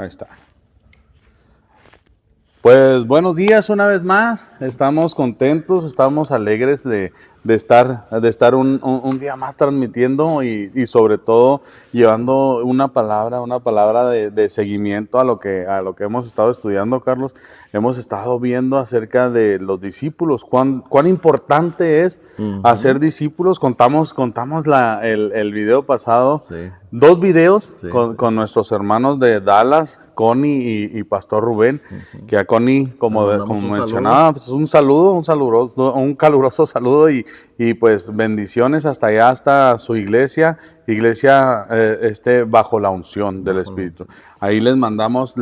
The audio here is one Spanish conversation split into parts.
Ahí está. Pues buenos días una vez más. Estamos contentos, estamos alegres de estar un día más transmitiendo y sobre todo llevando una palabra de seguimiento a lo que hemos estado estudiando, Carlos. Hemos estado viendo acerca de los discípulos, cuán importante es hacer discípulos. Contamos el video pasado. Sí. 2 videos Sí, con nuestros hermanos de Dallas, Connie y Pastor Rubén, que a Connie, como mandamos un mencionaba, pues un caluroso saludo y pues bendiciones hasta allá, hasta su iglesia bajo la unción del Espíritu. Ahí les mandamos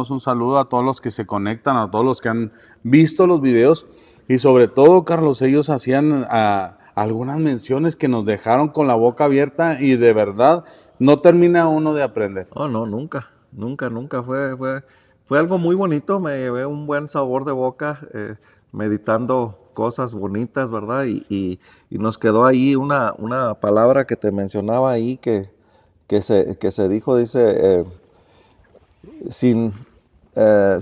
un saludo a todos los que se conectan, a todos los que han visto los videos y sobre todo, Carlos, ellos hacían algunas menciones que nos dejaron con la boca abierta y de verdad no termina uno de aprender. Oh, no, nunca. Fue algo muy bonito, me llevé un buen sabor de boca meditando cosas bonitas, ¿verdad? Y nos quedó ahí una palabra que te mencionaba ahí que se dijo, dice, sin, eh,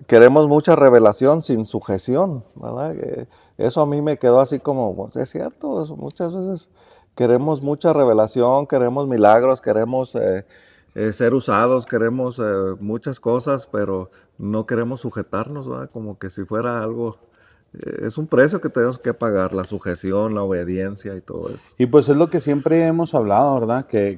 queremos mucha revelación sin sujeción, ¿verdad? Eso a mí me quedó así como, pues, es cierto, muchas veces queremos mucha revelación, queremos milagros, queremos ser usados, queremos muchas cosas, pero no queremos sujetarnos, ¿verdad? Como que si fuera algo, es un precio que tenemos que pagar, la sujeción, la obediencia y todo eso. Y pues es lo que siempre hemos hablado, ¿verdad? Que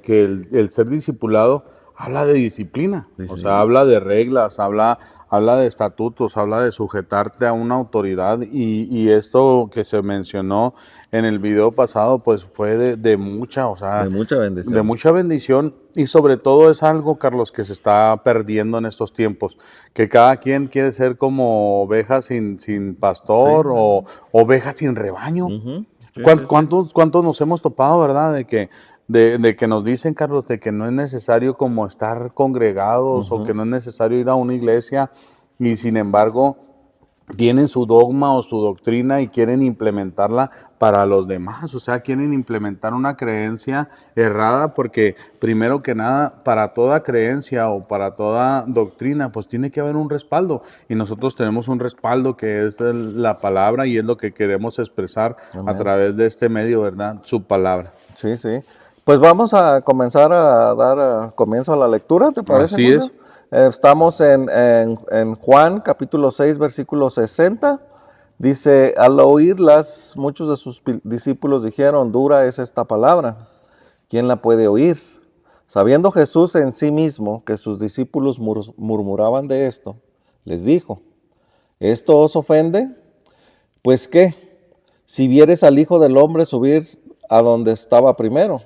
el ser discipulado habla de disciplina, Sí, o sí. sea, habla de reglas, habla de estatutos, habla de sujetarte a una autoridad y esto que se mencionó en el video pasado, pues fue de mucha, o sea, De mucha bendición. de mucha bendición y sobre todo es algo, Carlos, que se está perdiendo en estos tiempos, que cada quien quiere ser como oveja sin pastor Sí. o oveja sin rebaño. Ujú. Sí, sí, sí. ¿Cuántos nos hemos topado, verdad? De que nos dicen, Carlos, de que no es necesario como estar congregados o que no es necesario ir a una iglesia y sin embargo tienen su dogma o su doctrina y quieren implementarla para los demás, o sea, quieren implementar una creencia errada porque primero que nada, para toda creencia o para toda doctrina, pues tiene que haber un respaldo y nosotros tenemos un respaldo que es la palabra y es lo que queremos expresar a Amén. través de este medio, ¿verdad? Su palabra. Sí, sí. Pues vamos a comenzar a dar comienzo a la lectura, ¿te parece, Así Julio? es. Estamos en Juan, capítulo 6, versículo 60. Dice, al oírlas, muchos de sus discípulos dijeron, dura es esta palabra, ¿quién la puede oír? Sabiendo Jesús en sí mismo que sus discípulos murmuraban de esto, les dijo, ¿esto os ofende? Pues qué, si vieres al Hijo del Hombre subir a donde estaba primero.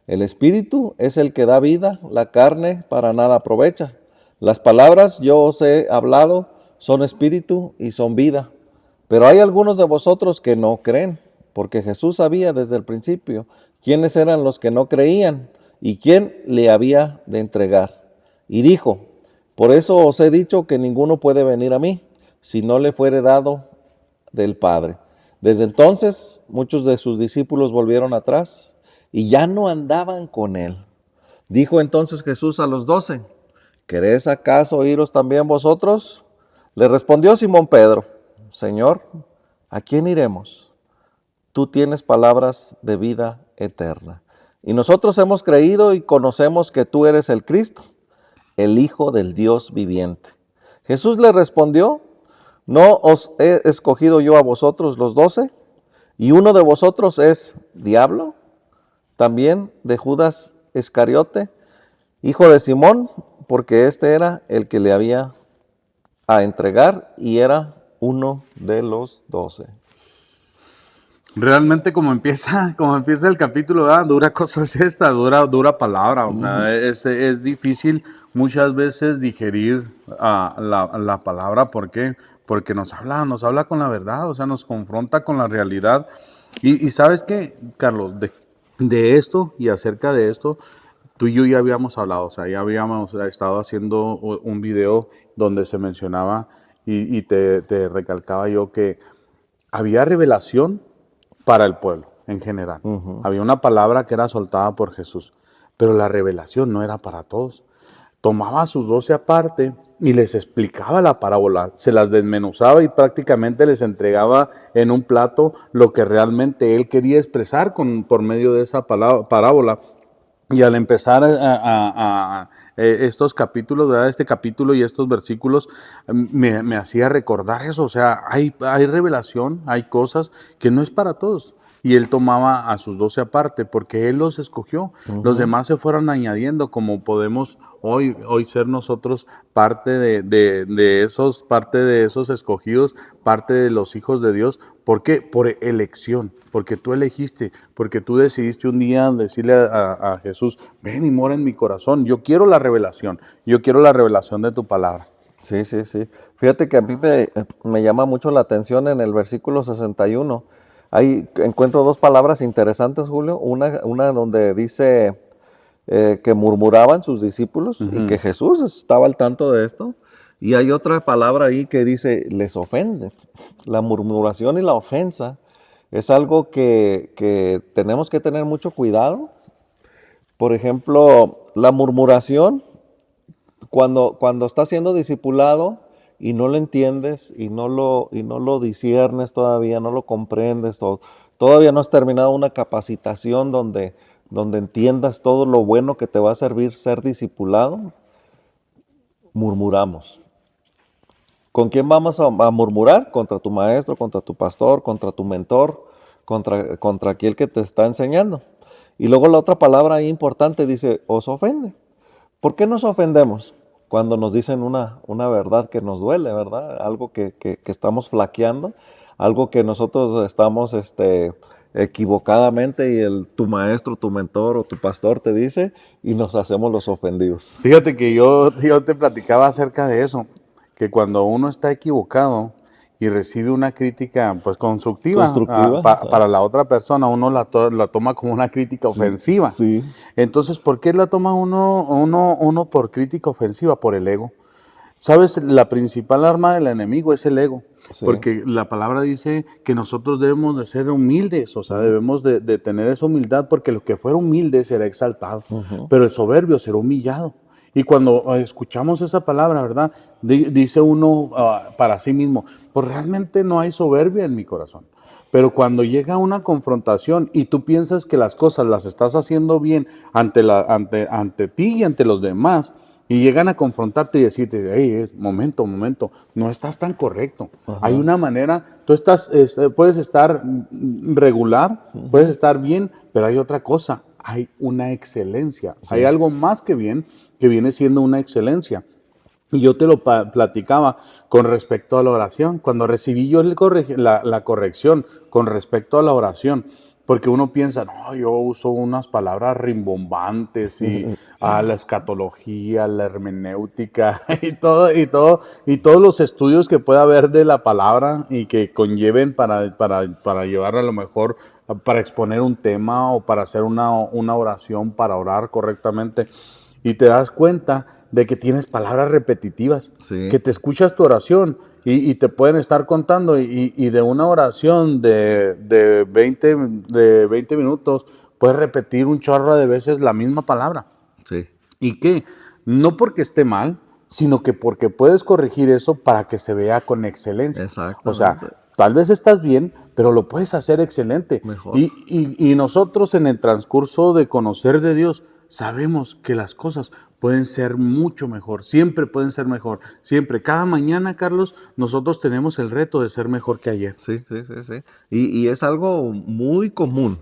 El Espíritu es el que da vida, la carne para nada aprovecha. Las palabras yo os he hablado son espíritu y son vida. Pero hay algunos de vosotros que no creen, porque Jesús sabía desde el principio quiénes eran los que no creían y quién le había de entregar. Y dijo, por eso os he dicho que ninguno puede venir a mí si no le fuere dado del Padre. Desde entonces muchos de sus discípulos volvieron atrás y ya no andaban con él. Dijo entonces Jesús a los 12, ¿queréis acaso iros también vosotros? Le respondió Simón Pedro, Señor, ¿a quién iremos? Tú tienes palabras de vida eterna. Y nosotros hemos creído y conocemos que tú eres el Cristo, el Hijo del Dios viviente. Jesús le respondió, ¿no os he escogido yo a vosotros los 12? ¿Y uno de vosotros es diablo? También de Judas Iscariote, hijo de Simón, porque este era el que le había a entregar y era uno de los 12. Realmente como empieza el capítulo, ¿verdad? Dura cosa es esta, dura palabra, o sea, es difícil muchas veces digerir la palabra, ¿por qué? Porque nos habla con la verdad, o sea, nos confronta con la realidad. Y ¿sabes qué, Carlos? De esto y acerca de esto, tú y yo ya habíamos hablado, o sea, ya habíamos estado haciendo un video donde se mencionaba y te recalcaba yo que había revelación para el pueblo en general. Había una palabra que era soltada por Jesús, pero la revelación no era para todos. tomaba a sus 12 aparte y les explicaba la parábola, se las desmenuzaba y prácticamente les entregaba en un plato lo que realmente él quería expresar por medio de esa parábola. Y al empezar estos capítulos, ¿verdad? Este capítulo y estos versículos me hacía recordar eso. O sea, hay revelación, hay cosas que no es para todos. Y él tomaba a sus 12 aparte porque él los escogió. Los demás se fueron añadiendo, como podemos hoy ser nosotros parte parte de esos escogidos, parte de los hijos de Dios. ¿Por qué? Por elección, porque tú elegiste, porque tú decidiste un día decirle a Jesús, ven y mora en mi corazón, yo quiero la revelación de tu palabra. Sí, sí, sí. Fíjate que a mí me llama mucho la atención en el versículo 61. Ahí encuentro dos palabras interesantes, Julio. Una donde dice que murmuraban sus discípulos y que Jesús estaba al tanto de esto. Y hay otra palabra ahí que dice, les ofende. La murmuración y la ofensa es algo que tenemos que tener mucho cuidado. Por ejemplo, la murmuración, cuando estás siendo discipulado y no lo entiendes y no lo disciernes todavía, no lo comprendes, todavía no has terminado una capacitación donde entiendas todo lo bueno que te va a servir ser discipulado, murmuramos. ¿Con quién vamos a murmurar? Contra tu maestro, contra tu pastor, contra tu mentor, contra aquel que te está enseñando. Y luego la otra palabra ahí importante dice, os ofende. ¿Por qué nos ofendemos? Cuando nos dicen una verdad que nos duele, ¿verdad? Algo que estamos flaqueando, algo que nosotros estamos equivocadamente y tu maestro, tu mentor o tu pastor te dice y nos hacemos los ofendidos. Fíjate que yo te platicaba acerca de eso, que cuando uno está equivocado y recibe una crítica pues constructiva, para la otra persona, uno la toma como una crítica ofensiva. Sí. Entonces, ¿por qué la toma uno por crítica ofensiva? Por el ego. ¿Sabes? La principal arma del enemigo es el ego. Sí. Porque la palabra dice que nosotros debemos de ser humildes, o sea, debemos de tener esa humildad, porque lo que fuera humilde será exaltado, pero el soberbio será humillado. Y cuando escuchamos esa palabra, ¿verdad? Dice uno para sí mismo, pues realmente no hay soberbia en mi corazón. Pero cuando llega una confrontación y tú piensas que las cosas las estás haciendo bien ante ti y ante los demás, y llegan a confrontarte y decirte, hey, momento, no estás tan correcto. Hay una manera, tú puedes estar regular, puedes estar bien, pero hay otra cosa, hay una excelencia. Sí. Hay algo más que bien, que viene siendo una excelencia. Y yo te lo platicaba con respecto a la oración. Cuando recibí yo la corrección con respecto a la oración, porque uno piensa, no, yo uso unas palabras rimbombantes y la escatología, la hermenéutica y todos los estudios que pueda haber de la palabra y que conlleven para llevar a lo mejor, para exponer un tema o para hacer una oración, para orar correctamente. Y te das cuenta de que tienes palabras repetitivas, sí, que te escuchas tu oración y te pueden estar contando y de una oración de 20 minutos puedes repetir un chorro de veces la misma palabra. Sí. ¿Y qué? No porque esté mal, sino que porque puedes corregir eso para que se vea con excelencia. Exacto. O sea, tal vez estás bien, pero lo puedes hacer excelente. Mejor. Y nosotros en el transcurso de conocer de Dios, sabemos que las cosas pueden ser mucho mejor, siempre pueden ser mejor, siempre. Cada mañana, Carlos, nosotros tenemos el reto de ser mejor que ayer. Sí. Y es algo muy común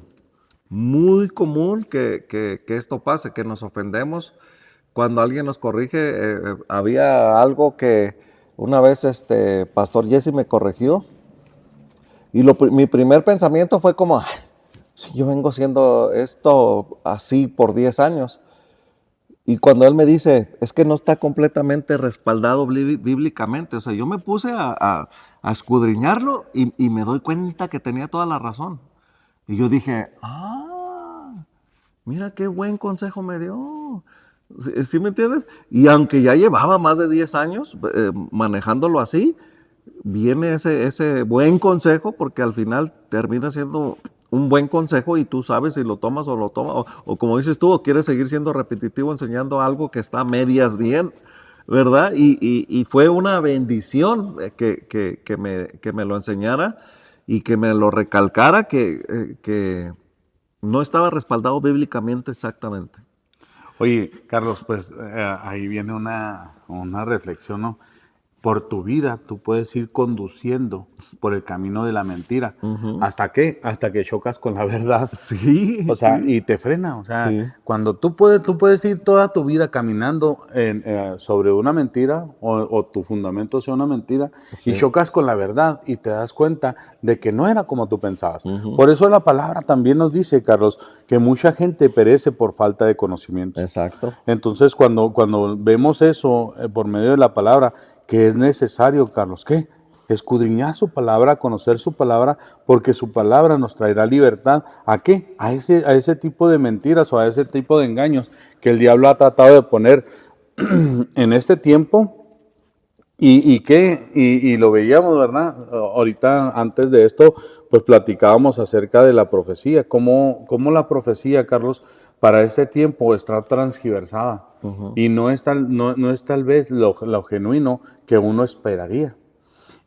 que esto pase, que nos ofendemos cuando alguien nos corrige. Había algo que una vez Pastor Jesse me corrigió y mi primer pensamiento fue como, si yo vengo haciendo esto así por 10 años. Y cuando él me dice, es que no está completamente respaldado bíblicamente. O sea, yo me puse a escudriñarlo y me doy cuenta que tenía toda la razón. Y yo dije, mira qué buen consejo me dio. ¿Sí me entiendes? Y aunque ya llevaba más de 10 años manejándolo así, viene ese buen consejo porque al final termina siendo un buen consejo y tú sabes si lo tomas o lo tomas, o como dices tú, o quieres seguir siendo repetitivo enseñando algo que está a medias bien, ¿verdad? Y fue una bendición que me lo enseñara y que me lo recalcara que no estaba respaldado bíblicamente exactamente. Oye, Carlos, pues ahí viene una reflexión, ¿no? Por tu vida tú puedes ir conduciendo por el camino de la mentira. ¿Hasta qué? Hasta que chocas con la verdad. Sí, O sea, sí. y te frena. O sea, Sí. cuando tú puedes ir toda tu vida caminando sobre una mentira o tu fundamento sea una mentira y Sí. chocas con la verdad y te das cuenta de que no era como tú pensabas. Ujú. Por eso la palabra también nos dice, Carlos, que mucha gente perece por falta de conocimiento. Exacto. Entonces, cuando vemos eso por medio de la palabra, que es necesario, Carlos, ¿qué? Escudriñar su palabra, conocer su palabra, porque su palabra nos traerá libertad. ¿A qué? A ese tipo de mentiras o a ese tipo de engaños que el diablo ha tratado de poner en este tiempo. Y lo veíamos, ¿verdad? Ahorita, antes de esto, pues platicábamos acerca de la profecía, cómo la profecía, Carlos, para este tiempo está transgiversada. Y no es tal vez lo genuino que uno esperaría.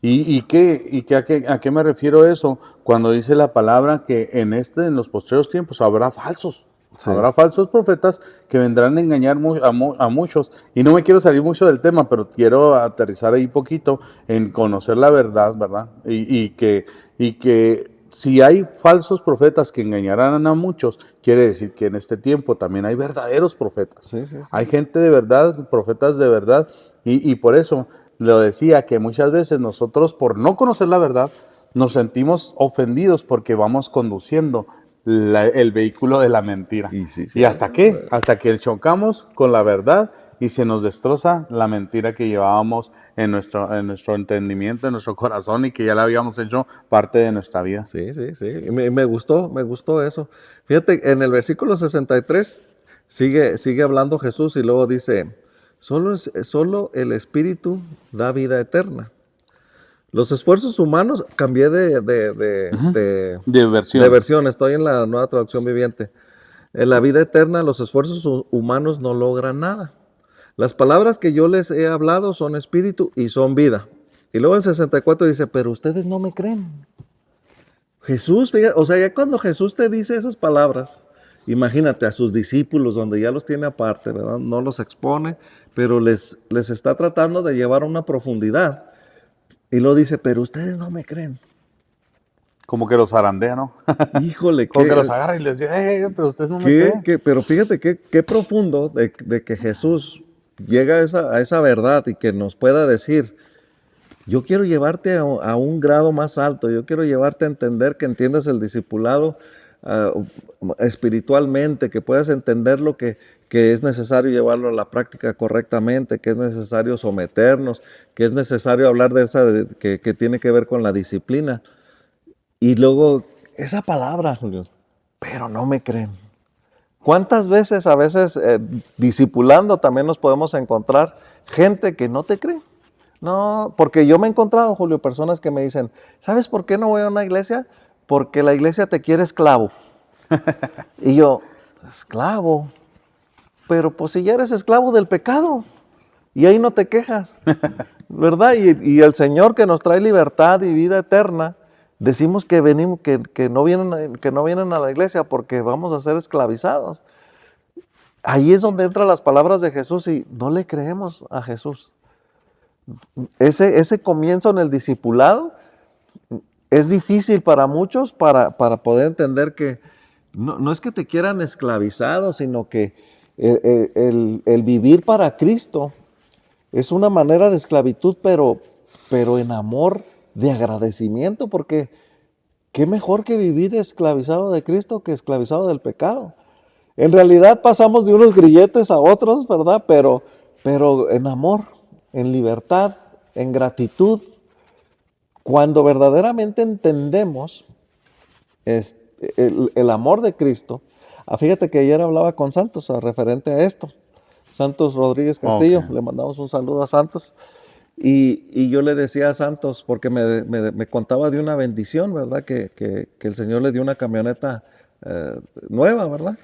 ¿A qué me refiero eso? Cuando dice la palabra que en los postreros tiempos habrá falsos. Sí. Habrá falsos profetas que vendrán a engañar a muchos. Y no me quiero salir mucho del tema, pero quiero aterrizar ahí poquito en conocer la verdad, ¿verdad? Y que si hay falsos profetas que engañarán a muchos, quiere decir que en este tiempo también hay verdaderos profetas. Sí, sí, sí. Hay gente de verdad, profetas de verdad, y por eso lo decía que muchas veces nosotros, por no conocer la verdad, nos sentimos ofendidos porque vamos conduciendo el vehículo de la mentira. Y sí, ¿Y hasta qué? Hasta que chocamos con la verdad y se nos destroza la mentira que llevábamos en nuestro entendimiento, en nuestro corazón y que ya la habíamos hecho parte de nuestra vida. Sí, sí, sí. Y me gustó eso. Fíjate, en el versículo 63 sigue hablando Jesús y luego dice, solo el Espíritu da vida eterna. Los esfuerzos humanos, cambié de versión, estoy en la Nueva Traducción Viviente. En la vida eterna, los esfuerzos humanos no logran nada. Las palabras que yo les he hablado son espíritu y son vida. Y luego en 64 dice, pero ustedes no me creen. Jesús, fíjate, o sea, ya cuando Jesús te dice esas palabras, imagínate a sus discípulos, donde ya los tiene aparte, ¿verdad? No los expone, pero les está tratando de llevar a una profundidad. Y luego dice, pero ustedes no me creen. Como que los zarandea, ¿no? Híjole, Como que los agarra y les dice, pero ustedes no me creen. pero fíjate qué profundo de que Jesús llega a esa verdad y que nos pueda decir, yo quiero llevarte a un grado más alto, yo quiero llevarte a entender que entiendas el discipulado espiritualmente, que puedas entender lo que es necesario llevarlo a la práctica correctamente, que es necesario someternos, que es necesario hablar de que tiene que ver con la disciplina. Y luego, esa palabra, Julio, pero no me creen. ¿Cuántas veces, a veces, discipulando también nos podemos encontrar gente que no te cree? No, porque yo me he encontrado, Julio, personas que me dicen, ¿sabes por qué no voy a una iglesia? Porque la iglesia te quiere esclavo. Y yo, esclavo, pero pues si ya eres esclavo del pecado y ahí no te quejas, ¿verdad? Y el Señor que nos trae libertad y vida eterna, decimos que venimos, que no vienen a la iglesia porque vamos a ser esclavizados. Ahí es donde entran las palabras de Jesús y no le creemos a Jesús. Ese comienzo en el discipulado es difícil para muchos para poder entender que no es que te quieran esclavizado, sino que el vivir para Cristo es una manera de esclavitud, pero en amor de agradecimiento, porque qué mejor que vivir esclavizado de Cristo que esclavizado del pecado. En realidad pasamos de unos grilletes a otros, ¿verdad? Pero en amor, en libertad, en gratitud. Cuando verdaderamente entendemos el amor de Cristo, fíjate que ayer hablaba con Santos referente a esto. Santos Rodríguez Castillo, le mandamos un saludo a Santos. Y yo le decía a Santos, porque me contaba de una bendición, ¿verdad? Que el Señor le dio una camioneta nueva, ¿verdad?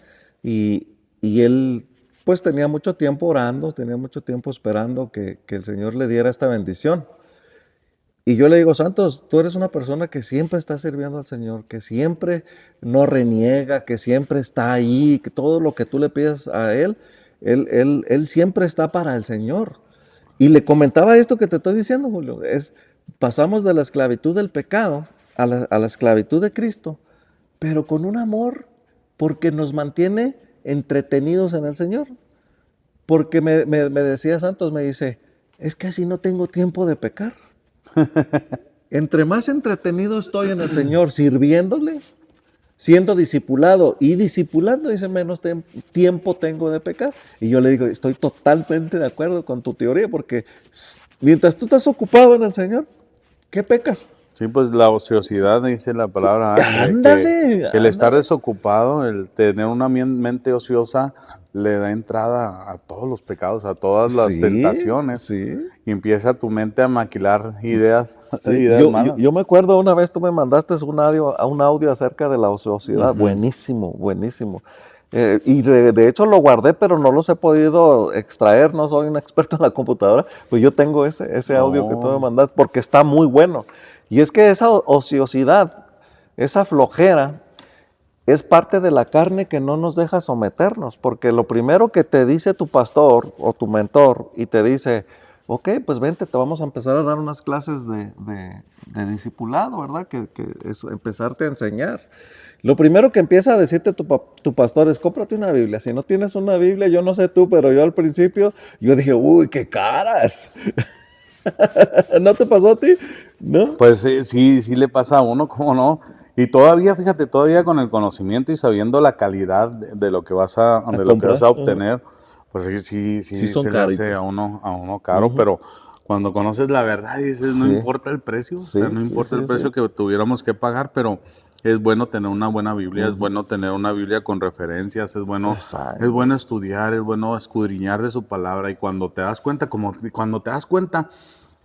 Y él pues tenía mucho tiempo orando, tenía mucho tiempo esperando que el Señor le diera esta bendición. Y yo le digo, Santos, tú eres una persona que siempre está sirviendo al Señor, que siempre no reniega, que siempre está ahí, que todo lo que tú le pides a Él siempre está para el Señor. Y le comentaba esto que te estoy diciendo, Julio, pasamos de la esclavitud del pecado a la esclavitud de Cristo, pero con un amor, porque nos mantiene entretenidos en el Señor. Porque me decía Santos, me dice, es que así no tengo tiempo de pecar. Entre más entretenido estoy en el Señor, sirviéndole, siendo discipulado y discipulando, dice, menos tiempo tengo de pecar. Y yo le digo, estoy totalmente de acuerdo con tu teoría, porque mientras tú estás ocupado en el Señor, ¿qué pecas? Sí, pues la ociosidad, dice la palabra, Ándale, que el estar ándale. desocupado, el tener una mente ociosa, le da entrada a todos los pecados, a todas las Sí, tentaciones, sí. y empieza tu mente a maquilar ideas, Sí, ideas malas. yo me acuerdo una vez tú me mandaste un audio acerca de la ociosidad, buenísimo, buenísimo. Y de hecho lo guardé, pero no los he podido extraer, no soy un experto en la computadora, pues yo tengo ese audio que tú me Oh, mandaste porque está muy bueno. Y es que esa ociosidad, esa flojera, es parte de la carne que no nos deja someternos, porque lo primero que te dice tu pastor o tu mentor y te dice, ok, pues vente, te vamos a empezar a dar unas clases de discipulado, ¿verdad? Que es empezarte a enseñar. Lo primero que empieza a decirte tu pastor es, cómprate una Biblia. Si no tienes una Biblia, yo no sé tú, pero yo al principio, yo dije, uy, qué caras. ¿No te pasó a ti? ¿No? pues sí, sí le pasa a uno, ¿cómo no? Y todavía, fíjate, todavía con el conocimiento y sabiendo la calidad de lo que A de lo que vas comprar. a Ajá. obtener, pues sí, Sí sí son se le hace caritas. a uno caro, pero cuando conoces la verdad dices, no Sí, importa el precio, o sea, sí, no sí, importa el sí, sí. precio que tuviéramos que pagar, pero es bueno tener una buena Biblia, es bueno tener una Biblia con referencias, es Exacto. bueno estudiar, es bueno escudriñar de su palabra y cuando te das cuenta, como cuando te das cuenta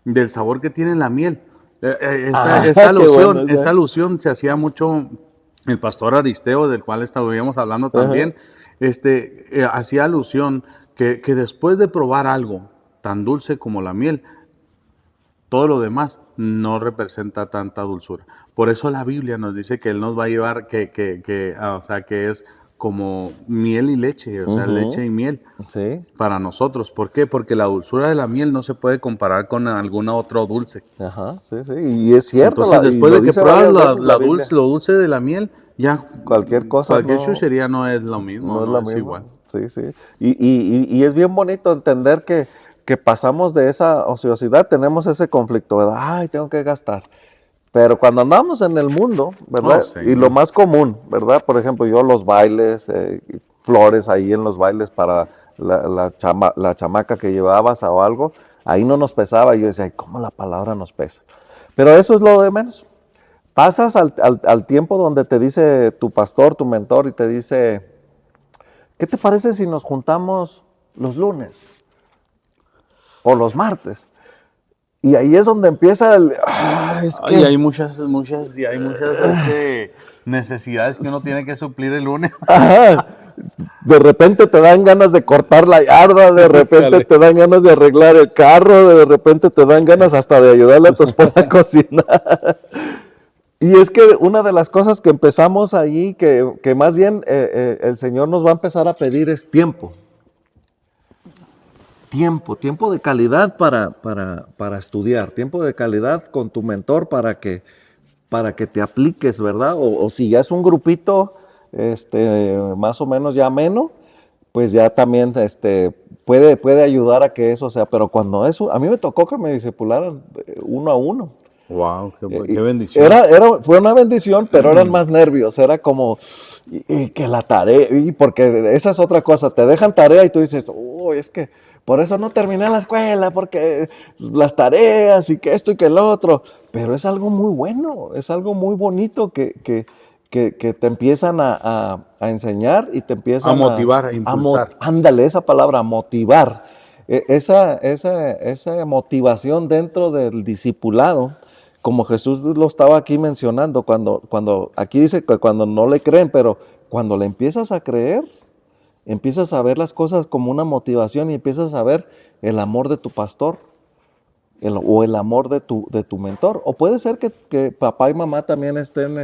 del sabor que tiene la miel. Ah, qué bueno Esta ese. alusión se hacía mucho el pastor Aristeo, del cual estábamos hablando Ajá. también, hacía alusión que después de probar algo tan dulce como la miel, todo lo demás no representa tanta dulzura. Por eso la Biblia nos dice que Él nos va a llevar, o sea, que es como miel y leche, o sea, leche Ujú. y miel Sí, para nosotros. ¿Por qué? Porque la dulzura de la miel no se puede comparar con alguna otro dulce. ajá, sí, sí. Y es cierto, Entonces, y después lo de que dice pruebas varias veces la Biblia. lo dulce de la miel, ya Cualquier cosa cualquier no, chuchería no es lo mismo, no es no la es misma. igual. Sí, sí. Y es bien bonito entender que pasamos de esa ociosidad, tenemos ese conflicto, ¿verdad? Ay, tengo que gastar. Pero cuando andamos en el mundo, Oh, ¿verdad? sí. Y lo más común, ¿verdad? Por ejemplo, yo los bailes, flores ahí en los bailes para la chamaca que llevabas o algo, ahí no nos pesaba. Y yo decía, ay, ¿cómo la palabra nos pesa? Pero eso es lo de menos. Pasas al tiempo donde te dice tu pastor, tu mentor, y te dice, ¿qué te parece si nos juntamos los lunes o los martes? Y ahí es donde empieza es Y que hay muchas necesidades que uno tiene que suplir el lunes. ajá, de repente te dan ganas de cortar la yarda, de repente Ándale. te dan ganas de arreglar el carro, de repente te dan ganas hasta de ayudarle a tu esposa a cocinar. Y es que una de las cosas que empezamos allí, que más bien el Señor nos va a empezar a pedir es tiempo. Tiempo de calidad para estudiar, tiempo de calidad con tu mentor para que te apliques, ¿verdad? O si ya es un grupito más o menos ya ameno, pues ya también puede ayudar a que eso sea. Pero cuando eso, a mí me tocó que me discipularan uno a uno. Wow, qué bendición. Fue una bendición, pero eran más nervios, era como y que la tarea, y porque esa es otra cosa, te dejan tarea y tú dices, oh, es que por eso no terminé la escuela, porque las tareas y que esto y que el otro, pero es algo muy bueno, es algo muy bonito que te empiezan a enseñar y te A empiezan motivar, a impulsar. ándale, esa palabra, motivar. Esa motivación dentro del discipulado, como Jesús lo estaba aquí mencionando, cuando aquí dice que cuando no le creen, pero cuando le empiezas a creer, empiezas a ver las cosas como una motivación y empiezas a ver el amor de tu pastor o el amor de tu mentor. O puede ser que papá y mamá también estén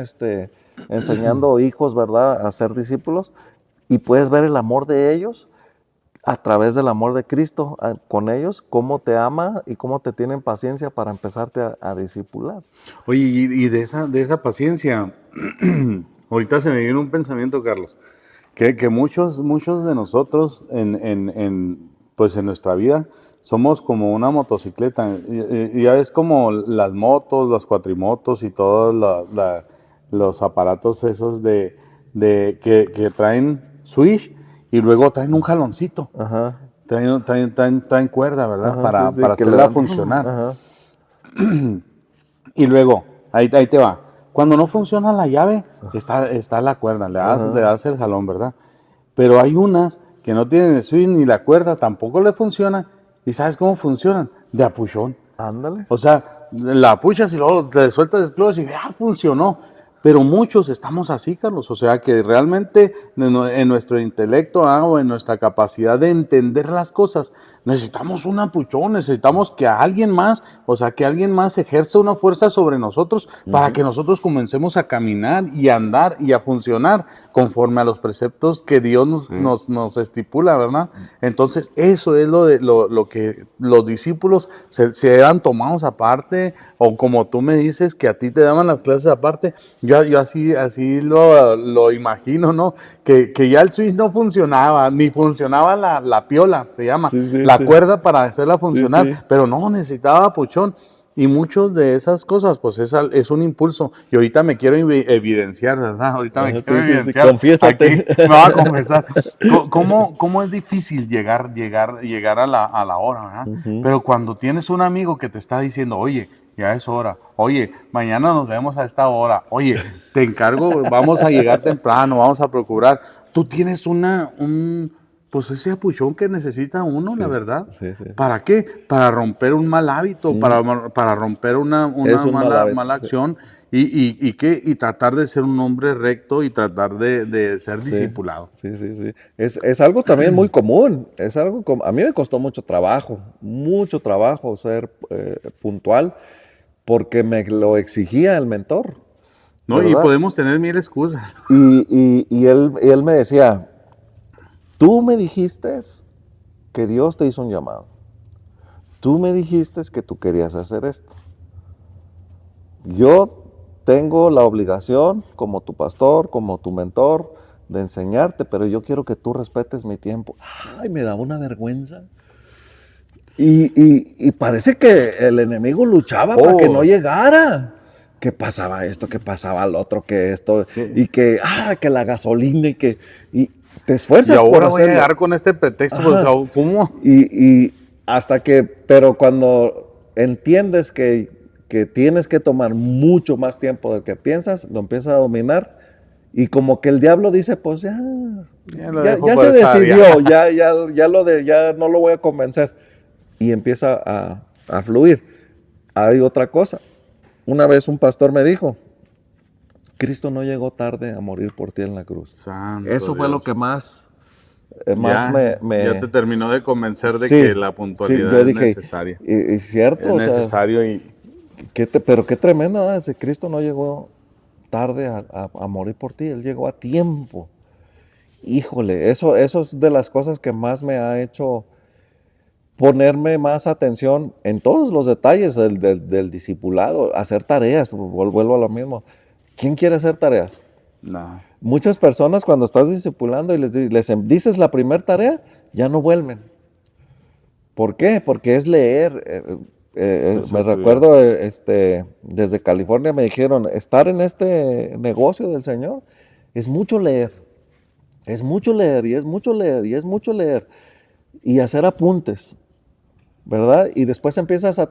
enseñando hijos, ¿verdad?, a ser discípulos, y puedes ver el amor de ellos a través del amor de Cristo con ellos, cómo te ama y cómo te tienen paciencia para empezarte a discipular. Oye, y de esa paciencia, ahorita se me viene un pensamiento, Carlos, que muchos de nosotros pues en nuestra vida somos como una motocicleta. Y ya es como las motos, las cuatrimotos y todos los aparatos esos que traen switch y luego traen un jaloncito. Ajá. Traen cuerda, ¿verdad? Ajá, sí, para que hacerla le dan. funcionar. Ajá. Y luego, ahí te va. Cuando no funciona la llave, está la cuerda, le das el jalón, ¿verdad? Pero hay unas que no tienen el switch ni la cuerda, tampoco le funciona. ¿Y sabes cómo funcionan? De apuchón. Ándale. O sea, la apuchas y luego te sueltas el clutch y funcionó. Pero muchos estamos así, Carlos. O sea, que realmente en nuestro intelecto o en nuestra capacidad de entender las cosas, necesitamos un apuchón, necesitamos que alguien más, o sea, que alguien más ejerza una fuerza sobre nosotros para que nosotros comencemos a caminar y a andar y a funcionar conforme a los preceptos que Dios nos estipula, ¿verdad? Entonces, eso es lo que los discípulos se han tomado aparte, o como tú me dices que a ti te daban las clases aparte. Yo así lo imagino, ¿no? Que ya el switch no funcionaba, ni funcionaba la piola, se llama, la cuerda para hacerla funcionar, pero no, necesitaba puchón. Y muchas de esas cosas, pues es un impulso. Y ahorita me quiero evidenciar, ¿verdad? Ahorita me quiero evidenciar. Confiésate. Aquí me voy a confesar. ¿Cómo es difícil llegar a la hora, ¿verdad? Pero cuando tienes un amigo que te está diciendo, oye, ya es hora. Oye, mañana nos vemos a esta hora. Oye, te encargo, vamos a llegar temprano, vamos a procurar. Tú tienes pues ese apuchón que necesita uno, la verdad. Sí, sí. ¿Para qué? Para romper un mal hábito, para romper una Es un mal hábito, mala sí. acción y tratar de ser un hombre recto y tratar de ser discipulado. Sí, sí, sí. Es algo también muy común. Es algo a mí me costó mucho trabajo ser puntual, porque me lo exigía el mentor. ¿No? ¿verdad? Y podemos tener mil excusas. Y él me decía, tú me dijiste que Dios te hizo un llamado. Tú me dijiste que tú querías hacer esto. Yo tengo la obligación, como tu pastor, como tu mentor, de enseñarte, pero yo quiero que tú respetes mi tiempo. Ay, me da una vergüenza. Y parece que el enemigo luchaba para que no llegara. Que pasaba esto, que pasaba lo otro, que esto, y que la gasolina, y te esfuerzas por hacerlo. Y ahora voy a llegar con este pretexto, pues, ¿cómo? Y hasta que, pero cuando entiendes que tienes que tomar mucho más tiempo del que piensas, lo empiezas a dominar, y como que el diablo dice, pues ya se decidió, ya no lo voy a convencer, y empieza a fluir. Hay otra cosa. Una vez un pastor me dijo, Cristo no llegó tarde a morir por ti en la cruz. Santo Eso fue Dios. lo que más ya te terminó de convencer de que la puntualidad es necesaria. Y cierto. Es necesario pero qué tremendo, ¿no? Ese Cristo no llegó tarde a morir por ti, Él llegó a tiempo. Híjole, eso es de las cosas que más me ha hecho ponerme más atención en todos los detalles del discipulado, hacer tareas, vuelvo a lo mismo. ¿Quién quiere hacer tareas? No. Muchas personas cuando estás discipulando y les dices la primera tarea, ya no vuelven. ¿Por qué? Porque es leer. Me recuerdo, desde California me dijeron, estar en este negocio del Señor es mucho leer. Es mucho leer, y es mucho leer, y es mucho leer. Y hacer apuntes, ¿verdad? Y después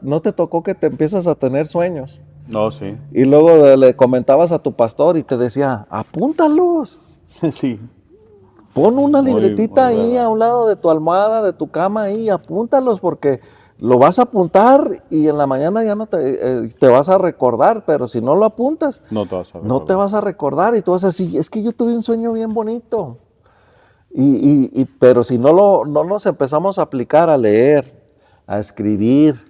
no te tocó que te empiezas a tener sueños. No, sí. Y luego le comentabas a tu pastor y te decía, apúntalos. Sí. Pon una Muy, libretita muy ahí verdad. a un lado de tu almohada, de tu cama ahí, apúntalos porque lo vas a apuntar y en la mañana ya no te vas a recordar, pero si no lo apuntas, No te vas a no te recordar. vas a recordar y tú vas a decir, es que yo tuve un sueño bien bonito. Pero si no nos empezamos a aplicar a leer, a escribir,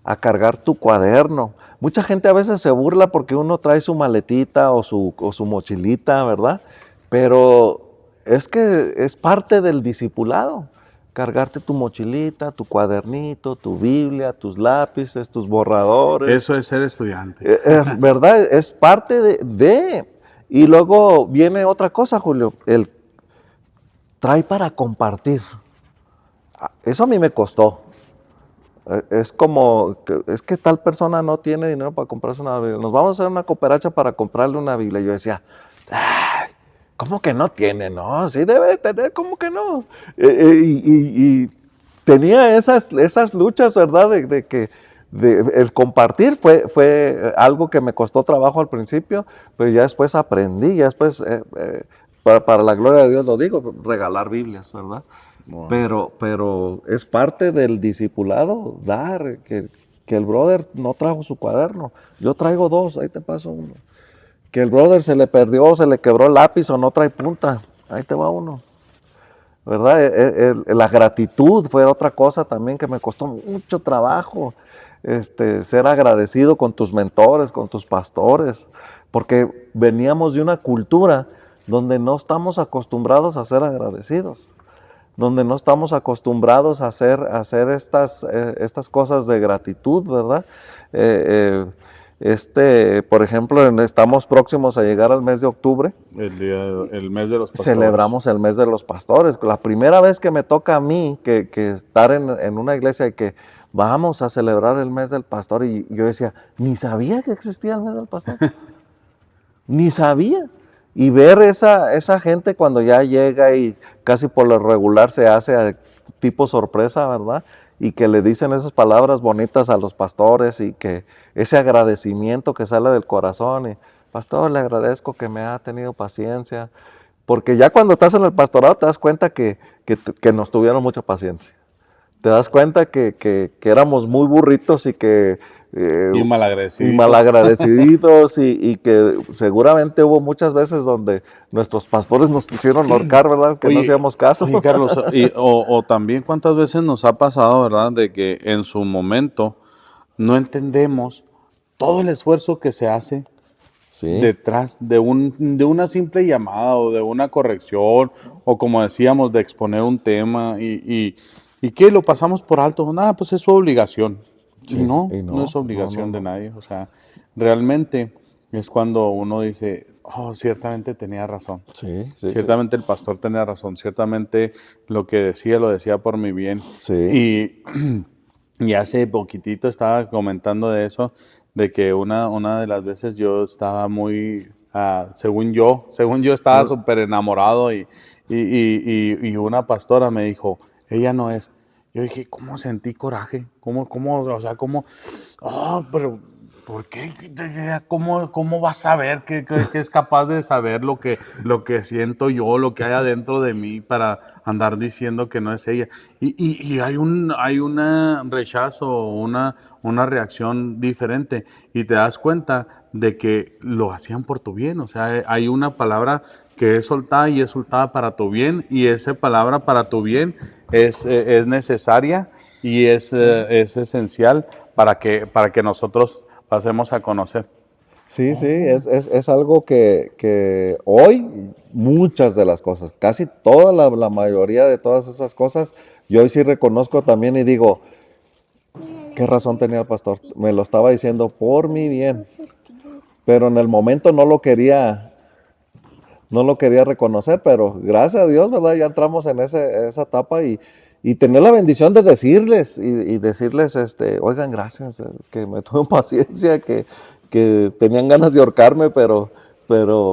a cargar tu cuaderno. Mucha gente a veces se burla porque uno trae su maletita o su mochilita, ¿verdad? Pero es que es parte del discipulado. Cargarte tu mochilita, tu cuadernito, tu Biblia, tus lápices, tus borradores. Eso es ser estudiante. ¿Verdad? Es parte Y luego viene otra cosa, Julio, el trae para compartir. Eso a mí me costó. Es como, es que tal persona no tiene dinero para comprarse una Biblia. Nos vamos a hacer una cooperacha para comprarle una Biblia. Yo decía, "Ay, ¿cómo que no tiene? No, sí debe de tener, ¿cómo que no?" Y tenía esas luchas, ¿verdad? El compartir fue algo que me costó trabajo al principio, pero ya después aprendí, ya después, para la gloria de Dios lo digo, regalar Biblias, ¿verdad? Bueno. Pero es parte del discipulado dar, que el brother no trajo su cuaderno. Yo traigo dos, ahí te paso uno. Que el brother se le perdió, se le quebró el lápiz o no trae punta, ahí te va uno. ¿Verdad? La gratitud fue otra cosa también que me costó mucho trabajo. Ser agradecido con tus mentores, con tus pastores, porque veníamos de una cultura donde no estamos acostumbrados a ser agradecidos, donde no estamos acostumbrados a hacer estas cosas de gratitud, ¿verdad? Por ejemplo, estamos próximos a llegar al mes de octubre. El mes de los pastores. Celebramos el mes de los pastores. La primera vez que me toca a mí que estar en una iglesia y que vamos a celebrar el mes del pastor, y yo decía, ni sabía que existía el mes del pastor. Ni sabía. Y ver esa gente cuando ya llega y casi por lo regular se hace tipo sorpresa, ¿verdad? Y que le dicen esas palabras bonitas a los pastores y que ese agradecimiento que sale del corazón. Y, pastor, le agradezco que me ha tenido paciencia. Porque ya cuando estás en el pastorado te das cuenta que nos tuvieron mucha paciencia. Te das cuenta que éramos muy burritos y que Y malagradecidos. malagradecidos y que seguramente hubo muchas veces donde nuestros pastores nos quisieron ahorcar, ¿verdad? Que no hacíamos caso. Oye, Carlos, o también cuántas veces nos ha pasado, ¿verdad? De que en su momento no entendemos todo el esfuerzo que se hace Sí, detrás de una simple llamada o de una corrección o como decíamos, de exponer un tema y que lo pasamos por alto. Nada, pues es su obligación. sí, Y no, y no es no, obligación de nadie. O sea, realmente es cuando uno dice, oh, ciertamente tenía razón. Sí, sí, Ciertamente el pastor tenía razón. Ciertamente lo que decía lo decía por mi bien. sí. Y hace poquitito estaba comentando de eso, de que una de las veces yo estaba muy, según yo estaba súper enamorado y una pastora me dijo, ella no es. Yo dije, ¿cómo sentí coraje? O sea, pero ¿por qué? ¿Cómo vas a saber que es capaz de saber lo que siento yo, lo que hay adentro de mí para andar diciendo que no es ella? Y hay un rechazo, una reacción diferente y te das cuenta de que lo hacían por tu bien. O sea, hay una palabra que es soltada y es soltada para tu bien y esa palabra para tu bien es necesaria y es esencial para que nosotros pasemos a conocer. Sí, sí, es algo que hoy muchas de las cosas, casi toda la mayoría de todas esas cosas, yo hoy sí reconozco también y digo, ¿qué razón tenía el pastor? Me lo estaba diciendo por mi bien, pero en el momento no lo quería reconocer, pero gracias a Dios, ¿verdad? Ya entramos en esa etapa y tener la bendición de decirles y decirles, oigan, gracias, que me tuvieron paciencia, que tenían ganas de ahorcarme, pero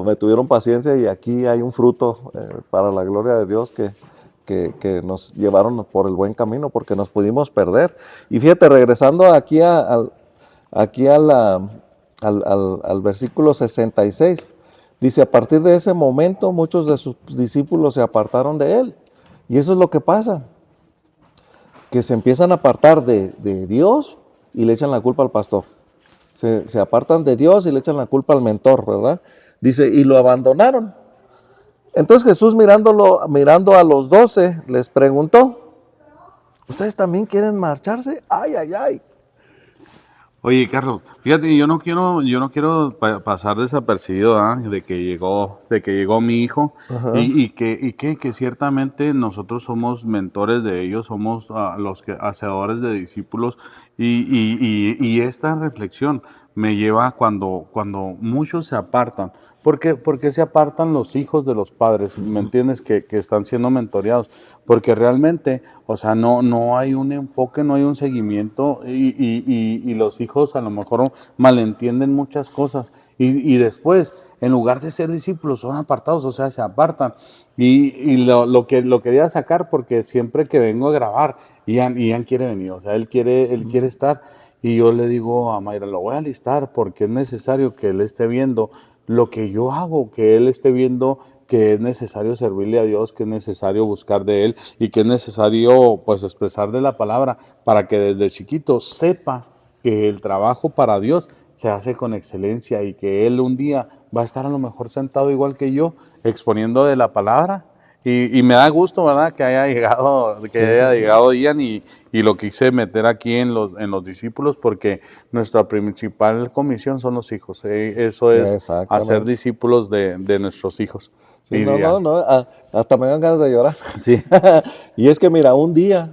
me tuvieron paciencia y aquí hay un fruto para la gloria de Dios que nos llevaron por el buen camino porque nos pudimos perder. Y fíjate, regresando aquí al versículo 66, Dice, a partir de ese momento muchos de sus discípulos se apartaron de él. Y eso es lo que pasa, que se empiezan a apartar de Dios y le echan la culpa al pastor. Se apartan de Dios y le echan la culpa al mentor, ¿verdad? Dice, y lo abandonaron. Entonces Jesús mirando a los 12, les preguntó, ¿ustedes también quieren marcharse? Ay, ay, ay. Oye, Carlos, fíjate, yo no quiero pasar desapercibido, ¿ah? de que llegó mi hijo y que ciertamente nosotros somos mentores de ellos, somos los hacedores de discípulos y esta reflexión me lleva cuando muchos se apartan. ¿Por qué se apartan los hijos de los padres? ¿Me entiendes? Que están siendo mentoreados. Porque realmente, o sea, no hay un enfoque, no hay un seguimiento y los hijos a lo mejor malentienden muchas cosas. Y después, en lugar de ser discípulos, son apartados, o sea, se apartan. Y lo quería sacar porque siempre que vengo a grabar, Ian quiere venir, o sea, él quiere estar. Y yo le digo a Mayra, lo voy a alistar porque es necesario que él esté viendo lo que yo hago, que él esté viendo que es necesario servirle a Dios, que es necesario buscar de Él y que es necesario pues expresar de la palabra para que desde chiquito sepa que el trabajo para Dios se hace con excelencia y que Él un día va a estar a lo mejor sentado igual que yo, exponiendo de la palabra. Y me da gusto, ¿verdad? Que haya llegado Ian y lo quise meter aquí en los discípulos porque nuestra principal comisión son los hijos. Eso es hacer Exactamente. discípulos de nuestros hijos. Sí, Y no, hasta me dan ganas de llorar. sí, Y es que mira, un día,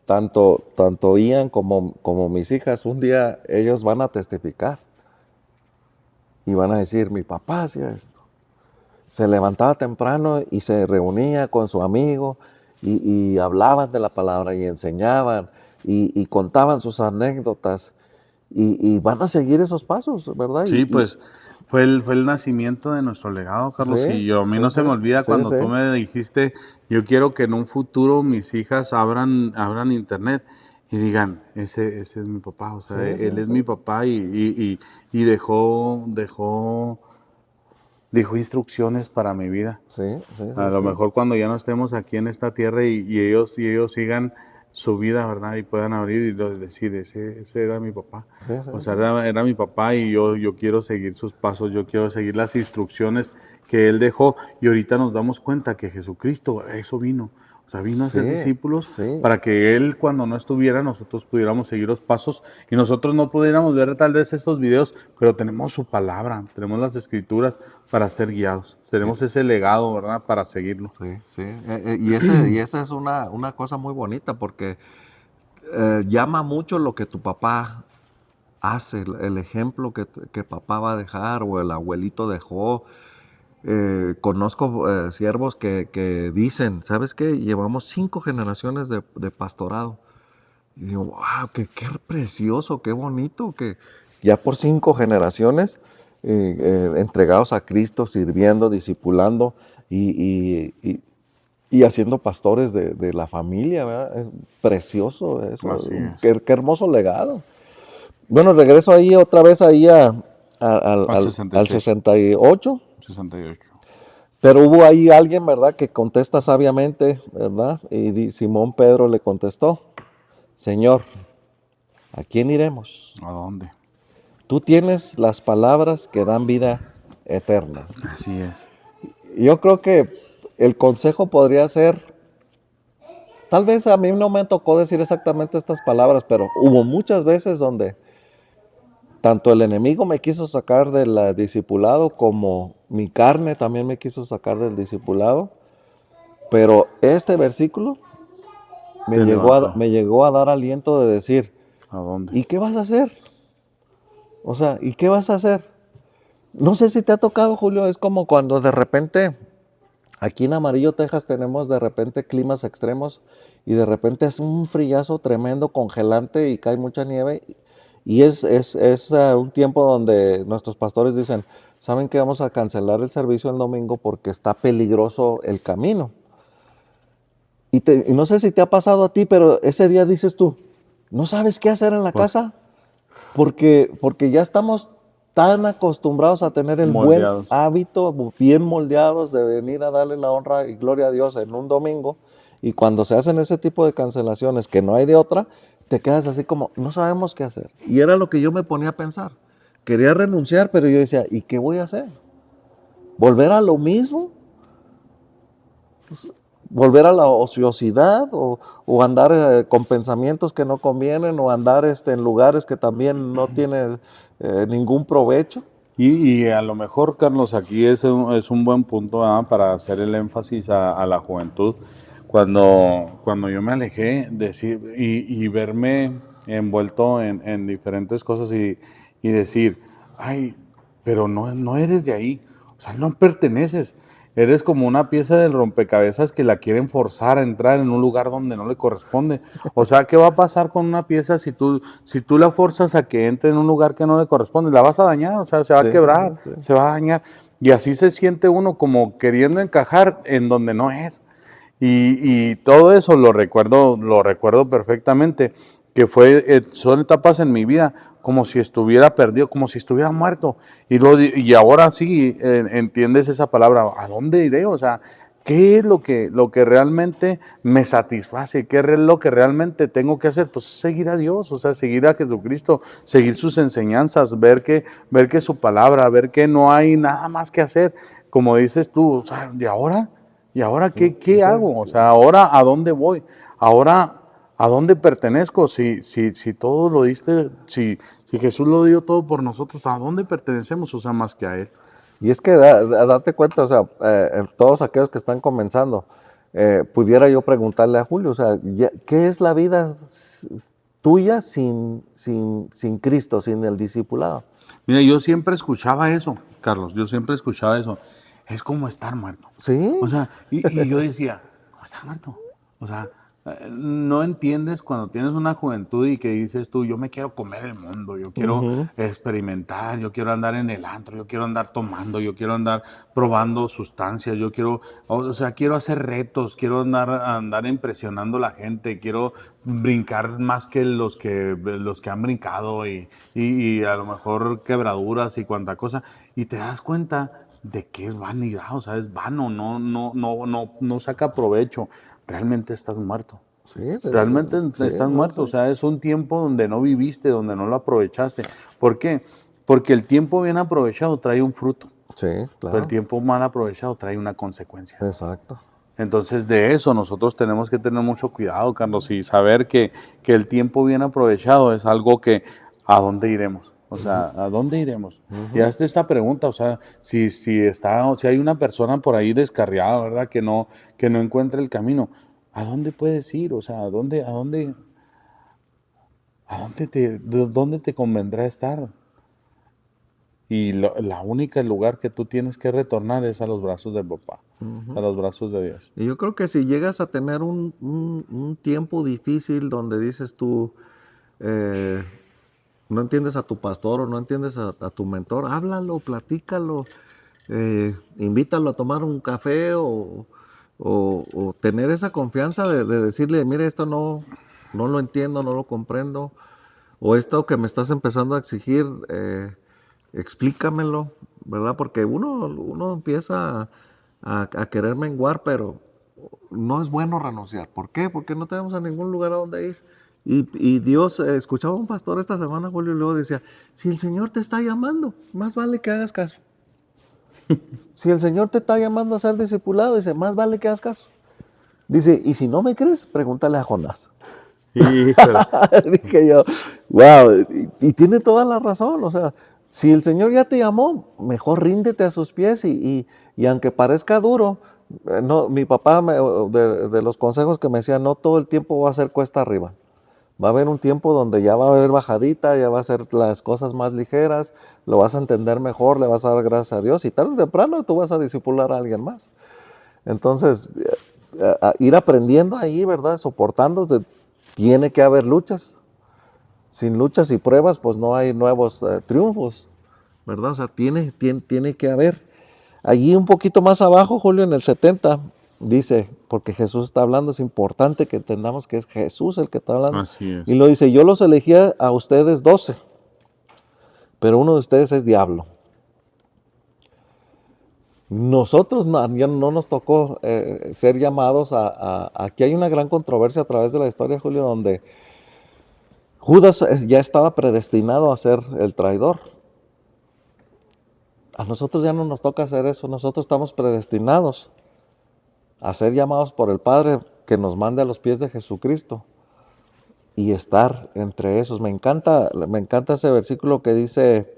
tanto Ian como mis hijas, un día ellos van a testificar y van a decir, mi papá hacía esto. Se levantaba temprano y se reunía con su amigo y hablaban de la palabra y enseñaban y contaban sus anécdotas y van a seguir esos pasos, ¿verdad? sí, pues fue el nacimiento de nuestro legado, Carlos. Sí, Y a mí sí, no se me olvida sí, cuando sí. tú me dijiste, yo quiero que en un futuro mis hijas abran internet y digan, ese es mi papá, o sea, Sí, sí, él es sí. mi papá y dejó instrucciones para mi vida. Sí, sí, sí, A lo sí. mejor cuando ya no estemos aquí en esta tierra y ellos sigan su vida, ¿verdad? Y puedan abrir y decir, ese era mi papá. Sí, sí, O sea, sí. era mi papá y yo quiero seguir sus pasos, yo quiero seguir las instrucciones que él dejó. Y ahorita nos damos cuenta que Jesucristo, a eso vino. O sea, vino a ser Sí, discípulos sí. para que Él, cuando no estuviera, nosotros pudiéramos seguir los pasos y nosotros no pudiéramos ver tal vez estos videos, pero tenemos su palabra, tenemos las escrituras para ser guiados. Tenemos ese legado, ¿verdad? Para seguirlo. Sí, sí. Y esa es una cosa muy bonita porque llama mucho lo que tu papá hace, el ejemplo que papá va a dejar o el abuelito dejó. Conozco siervos que dicen, ¿sabes qué? Llevamos 5 generaciones de pastorado. Y digo, wow, qué precioso, qué bonito, que ya por 5 generaciones entregados a Cristo, sirviendo, discipulando y haciendo pastores de la familia, ¿verdad? Es precioso eso, Así es. qué hermoso legado. Bueno, regreso ahí otra vez ahí Al al 66, 68. 68. Pero hubo ahí alguien, ¿verdad?, que contesta sabiamente, ¿verdad? Y Simón Pedro le contestó, Señor, ¿a quién iremos? ¿A dónde? Tú tienes las palabras que dan vida eterna. Así es. Yo creo que el consejo podría ser, tal vez a mí no me tocó decir exactamente estas palabras, pero hubo muchas veces donde tanto el enemigo me quiso sacar del discipulado como mi carne también me quiso sacar del discipulado. Pero este versículo Te levantó. me llegó a dar aliento de decir, ¿A dónde? ¿y qué vas a hacer? O sea, ¿y qué vas a hacer? No sé si te ha tocado, Julio, es como cuando de repente, aquí en Amarillo, Texas, tenemos de repente climas extremos y de repente es un frillazo tremendo, congelante y cae mucha nieve. Y es un tiempo donde nuestros pastores dicen, ¿saben que vamos a cancelar el servicio el domingo porque está peligroso el camino? Y no sé si te ha pasado a ti, pero ese día dices tú, ¿no sabes qué hacer en la casa? Porque ya estamos tan acostumbrados a tener el Moldeados. buen hábito, bien moldeados de venir a darle la honra y gloria a Dios en un domingo, y cuando se hacen ese tipo de cancelaciones que no hay de otra, te quedas así como, no sabemos qué hacer. Y era lo que yo me ponía a pensar. Quería renunciar, pero yo decía, ¿y qué voy a hacer? ¿Volver a lo mismo? ¿Volver a la ociosidad? ¿O andar con pensamientos que no convienen? ¿O andar en lugares que también no tienen ningún provecho? Y a lo mejor, Carlos, aquí es un buen punto, ¿verdad?, para hacer el énfasis a la juventud. Cuando yo me alejé y verme envuelto en diferentes cosas y decir, ay, pero no eres de ahí, o sea, no perteneces. Eres como una pieza del rompecabezas que la quieren forzar a entrar en un lugar donde no le corresponde. O sea, ¿qué va a pasar con una pieza si tú la forzas a que entre en un lugar que no le corresponde? La vas a dañar, o sea, se va a quebrar, se va a dañar. Y así se siente uno como queriendo encajar en donde no es. Y todo eso lo recuerdo perfectamente, que son etapas en mi vida como si estuviera perdido, como si estuviera muerto. Y ahora sí entiendes esa palabra, ¿a dónde iré? O sea, ¿qué es lo que realmente me satisface? ¿Qué es lo que realmente tengo que hacer? Pues seguir a Dios, o sea, seguir a Jesucristo, seguir sus enseñanzas, ver que su palabra, ver que no hay nada más que hacer. Como dices tú, o sea, ¿y ahora? ¿Y ahora qué hago? O sea, ¿ahora a dónde voy? ¿Ahora a dónde pertenezco? Si todo lo diste, si Jesús lo dio todo por nosotros, ¿a dónde pertenecemos? O sea, más que a Él. Y es que date cuenta, o sea, todos aquellos que están comenzando, pudiera yo preguntarle a Julio, o sea, ¿qué es la vida tuya sin Cristo, sin el discipulado? Mira, yo siempre escuchaba eso, Carlos, yo siempre escuchaba eso. Es como estar muerto. Sí. O sea, y yo decía, ¿cómo estar muerto? O sea, no entiendes cuando tienes una juventud y que dices tú, yo me quiero comer el mundo, yo quiero experimentar, yo quiero andar en el antro, yo quiero andar tomando, yo quiero andar probando sustancias, yo quiero, o sea, quiero hacer retos, quiero andar impresionando a la gente, quiero brincar más que los que han brincado y a lo mejor quebraduras y cuanta cosa. Y te das cuenta de que es vanidad, o sea, es vano, no saca provecho. Realmente estás muerto. Sí, Realmente sí, estás no, muerto, o sí. sea, es un tiempo donde no viviste, donde no lo aprovechaste. ¿Por qué? Porque el tiempo bien aprovechado trae un fruto, Sí, pero el claro. tiempo mal aprovechado trae una consecuencia. Exacto. Entonces, de eso nosotros tenemos que tener mucho cuidado, Carlos, y saber que el tiempo bien aprovechado es algo que, ¿a dónde iremos? O sea, ¿a dónde iremos? Y hazte esta pregunta, o sea, si hay una persona por ahí descarriada, ¿verdad? Que no encuentra el camino, ¿a dónde puedes ir? O sea, ¿dónde te convendrá estar? Y la única lugar que tú tienes que retornar es a los brazos del papá, a los brazos de Dios. Y yo creo que si llegas a tener un tiempo difícil donde dices tú, eh, no entiendes a tu pastor o no entiendes a tu mentor, háblalo, platícalo, invítalo a tomar un café o tener esa confianza de decirle, mire, esto no lo entiendo, no lo comprendo, o esto que me estás empezando a exigir, explícamelo, ¿verdad? Porque uno empieza a querer menguar, pero no es bueno renunciar. ¿Por qué? Porque no tenemos a ningún lugar a donde ir. Y Dios, escuchaba a un pastor esta semana, Julio, y luego decía, si el Señor te está llamando, más vale que hagas caso. Si el Señor te está llamando a ser discipulado, dice, más vale que hagas caso. Dice, y si no me crees, pregúntale a Jonás. Híjole. Dije yo, wow, y tiene toda la razón, o sea, si el Señor ya te llamó, mejor ríndete a sus pies y aunque parezca duro, no, mi papá de los consejos que me decía, no todo el tiempo va a ser cuesta arriba. Va a haber un tiempo donde ya va a haber bajadita, ya va a ser las cosas más ligeras, lo vas a entender mejor, le vas a dar gracias a Dios y tarde o temprano tú vas a discipular a alguien más. Entonces, ir aprendiendo ahí, ¿verdad? Soportando, tiene que haber luchas. Sin luchas y pruebas, pues no hay nuevos triunfos, ¿verdad? O sea, tiene que haber. Allí un poquito más abajo, Julio, en el 70, dice, porque Jesús está hablando, es importante que entendamos que es Jesús el que está hablando. Así es. Y lo dice, yo los elegí a ustedes 12, pero uno de ustedes es diablo. Nosotros ya no nos tocó ser llamados aquí hay una gran controversia a través de la historia, Julio, donde Judas ya estaba predestinado a ser el traidor. A nosotros ya no nos toca hacer eso, nosotros estamos predestinados a ser llamados por el Padre que nos mande a los pies de Jesucristo y estar entre esos. Me encanta ese versículo que dice,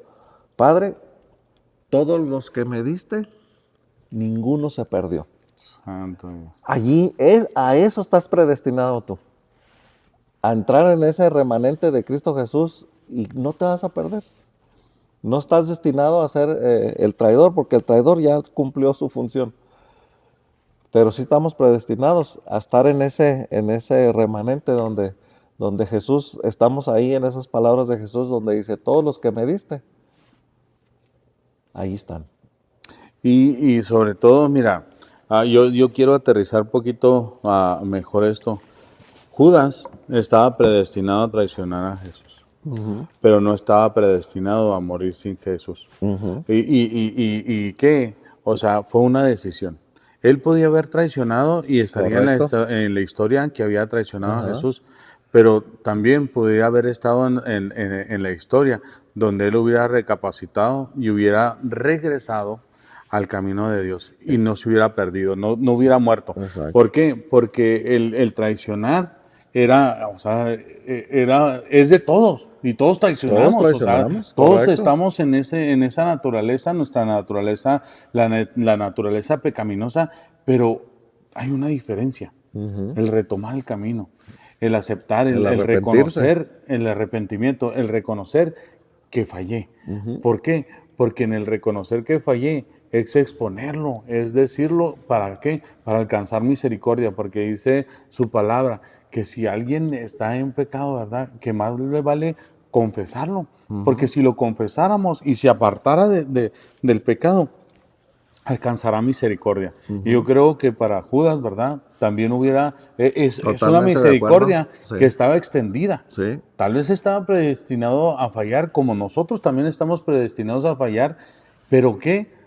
Padre, todos los que me diste, ninguno se perdió. Santo Dios. Allí, a eso estás predestinado tú. A entrar en ese remanente de Cristo Jesús y no te vas a perder. No estás destinado a ser el traidor, porque el traidor ya cumplió su función. Pero sí estamos predestinados a estar en ese remanente donde Jesús, estamos ahí en esas palabras de Jesús, donde dice, todos los que me diste, ahí están. Y sobre todo, mira, yo quiero aterrizar un poquito mejor esto. Judas estaba predestinado a traicionar a Jesús, pero no estaba predestinado a morir sin Jesús. ¿Y qué? O sea, fue una decisión. Él podía haber traicionado y estaría en la historia que había traicionado a Jesús, pero también podría haber estado en la historia donde él hubiera recapacitado y hubiera regresado al camino de Dios y no se hubiera perdido, no hubiera muerto. Exacto. ¿Por qué? Porque el traicionar es de todos y todos traicionamos. Todos estamos en esa naturaleza, nuestra naturaleza, la naturaleza pecaminosa, pero hay una diferencia, el retomar el camino, el aceptar, el reconocer, el arrepentimiento, el reconocer que fallé. ¿Por qué? Porque en el reconocer que fallé es exponerlo, es decirlo, ¿para qué? Para alcanzar misericordia, porque dice su palabra, que si alguien está en pecado, ¿verdad? Que más le vale confesarlo, porque si lo confesáramos y se apartara del pecado, alcanzará misericordia. Y yo creo que para Judas, ¿verdad? También es una misericordia que estaba extendida. Sí. Tal vez estaba predestinado a fallar, como nosotros también estamos predestinados a fallar, pero ¿qué?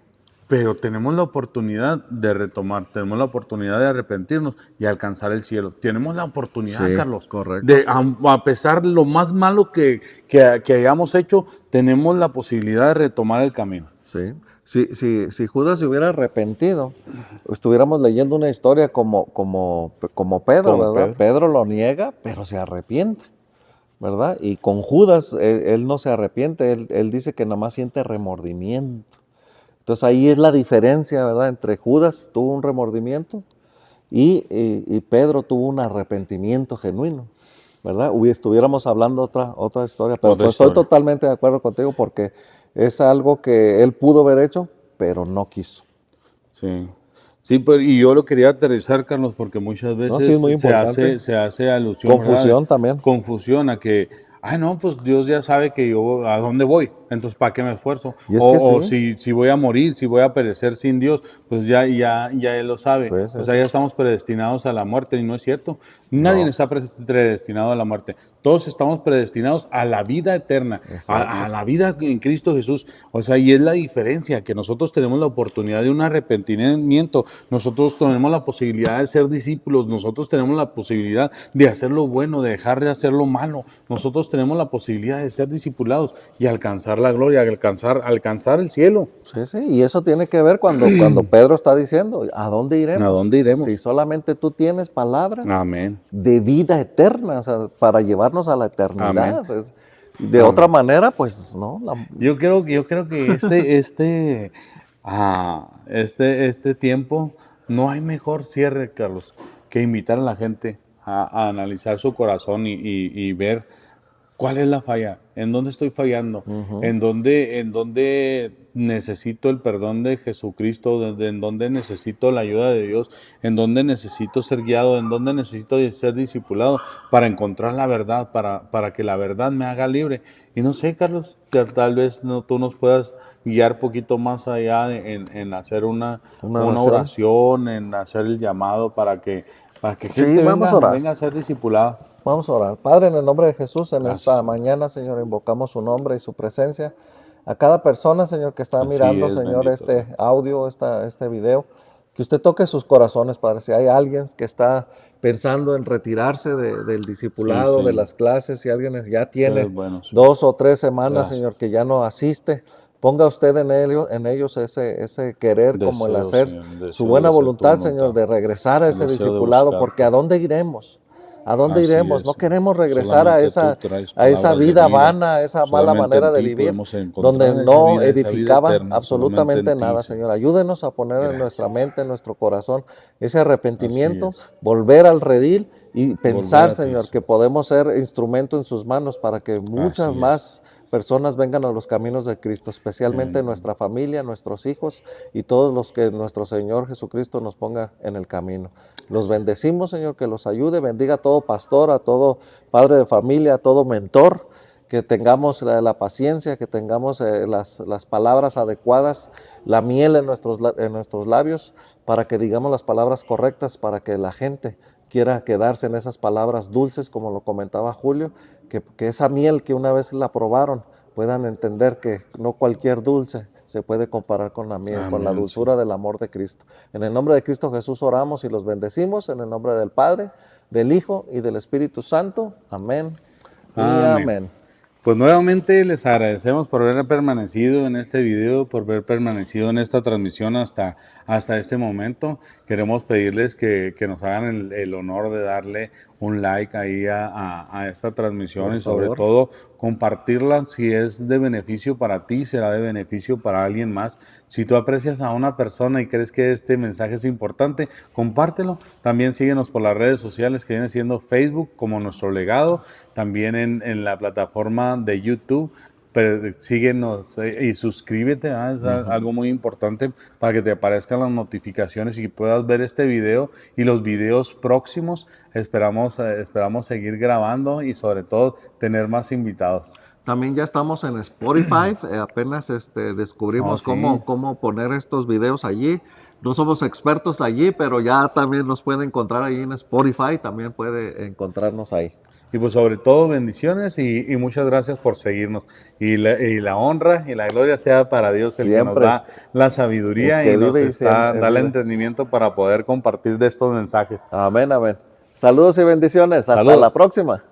Pero tenemos la oportunidad de retomar, tenemos la oportunidad de arrepentirnos y alcanzar el cielo. Tenemos la oportunidad, Sí, Carlos, correcto. a pesar de lo más malo que hayamos hecho, tenemos la posibilidad de retomar el camino. Sí. Si Judas se hubiera arrepentido, estuviéramos leyendo una historia como Pedro, ¿verdad? Pedro lo niega, pero se arrepiente, ¿verdad? Y con Judas, él no se arrepiente, él dice que nada más siente remordimiento. Entonces ahí es la diferencia, ¿verdad? Entre Judas tuvo un remordimiento y Pedro tuvo un arrepentimiento genuino, ¿verdad? Estuviéramos hablando otra historia, pero estoy totalmente de acuerdo contigo porque es algo que él pudo haber hecho, pero no quiso. Sí. Sí, pero, y yo lo quería aterrizar, Carlos, porque muchas veces se hace alusión. Confusión, ¿verdad? También. Confusión a que, no, pues Dios ya sabe que yo a dónde voy, entonces ¿para qué me esfuerzo? Si voy a morir, si voy a perecer sin Dios, pues ya Él lo sabe. Pues, o sea, ya estamos predestinados a la muerte, y no es cierto. Nadie está predestinado a la muerte. Todos estamos predestinados a la vida eterna, a la vida en Cristo Jesús. O sea, y es la diferencia, que nosotros tenemos la oportunidad de un arrepentimiento, nosotros tenemos la posibilidad de ser discípulos, nosotros tenemos la posibilidad de hacer lo bueno, de dejar de hacer lo malo, nosotros tenemos la posibilidad de ser discipulados y alcanzar la gloria, alcanzar el cielo. Sí, y eso tiene que ver cuando Pedro está diciendo, ¿a dónde iremos? ¿A dónde iremos? Si solamente tú tienes palabras Amén. de vida eterna, o sea, para llevarnos a la eternidad. Pues, de Amén. otra manera, pues no. Yo creo que este tiempo no hay mejor cierre, Carlos, que invitar a la gente a analizar su corazón y ver cuál es la falla, en dónde estoy fallando, en dónde necesito el perdón de Jesucristo, en dónde necesito la ayuda de Dios, en dónde necesito ser guiado, en dónde necesito ser discipulado para encontrar la verdad, para que la verdad me haga libre. Y no sé, Carlos, tal vez tú nos puedas guiar poquito más allá en hacer una oración, en hacer el llamado para que gente venga a ser discipulada. Vamos a orar. Padre, en el nombre de Jesús, esta mañana, Señor, invocamos su nombre y su presencia. a cada persona, Señor, que está Así mirando, es, Señor, bendito este audio, este video, que usted toque sus corazones, Padre. Si hay alguien que está pensando en retirarse del Sí, discipulado, de Señor. las clases, si alguien ya Tú eres tiene bueno, Señor. 2 o 3 semanas, Gracias. Señor, que ya no asiste, ponga usted en ellos ese querer como el Deseo, hacer Señor, su deseo buena de hacer tu voluntad, Señor, voluntad. de regresar a El ese deseo de discipulado, porque ¿a buscarte. dónde iremos? ¿A dónde Así iremos? es, No Señor. queremos regresar Solamente tú traes a esa palabras de vida vida. vana, a esa mala Solamente manera en de ti vivir, podemos donde encontrar no esa vida edificaba eterna. Solamente absolutamente en ti, nada, Señor. Señor. Ayúdenos a poner en nuestra Gracias. mente, en nuestro corazón, ese Así arrepentimiento, es. volver al redil y Volver pensar, a ti, Señor, que Señor. podemos ser instrumento en sus manos para que muchas Así es. más personas vengan a los caminos de Cristo, especialmente nuestra familia, nuestros hijos y todos los que nuestro Señor Jesucristo nos ponga en el camino. Los bendecimos, Señor, que los ayude, bendiga a todo pastor, a todo padre de familia, a todo mentor, que tengamos la paciencia, que tengamos las palabras adecuadas, la miel en nuestros labios, para que digamos las palabras correctas, para que la gente quiera quedarse en esas palabras dulces, como lo comentaba Julio, que esa miel que una vez la probaron, puedan entender que no cualquier dulce se puede comparar con la miel, con la Amén, dulzura Señor. del amor de Cristo. En el nombre de Cristo Jesús oramos y los bendecimos, en el nombre del Padre, del Hijo y del Espíritu Santo. Amén y Amén. amén. Pues nuevamente les agradecemos por haber permanecido en este video, por haber permanecido en esta transmisión hasta este momento. Queremos pedirles que nos hagan el honor de darle un like ahí a esta transmisión Por y sobre favor. todo compartirla. Si es de beneficio para ti, será de beneficio para alguien más. Si tú aprecias a una persona y crees que este mensaje es importante, compártelo. También síguenos por las redes sociales que viene siendo Facebook como Nuestro Legado, también en la plataforma de YouTube. Pero síguenos y suscríbete, es algo muy importante para que te aparezcan las notificaciones y puedas ver este video y los videos próximos. Esperamos seguir grabando y sobre todo tener más invitados. También ya estamos en Spotify, apenas Oh, descubrimos sí. cómo poner estos videos allí. No somos expertos allí, pero ya también nos puede encontrar ahí en Spotify, también puede encontrarnos ahí. Y pues sobre todo bendiciones y muchas gracias por seguirnos. Y la honra y la gloria sea para Dios, el que nos Siempre, da la el sabiduría y que nos vive y siempre da el vive. entendimiento para poder compartir de estos mensajes. Amén, amén. Saludos y bendiciones. Hasta la Saludos. próxima.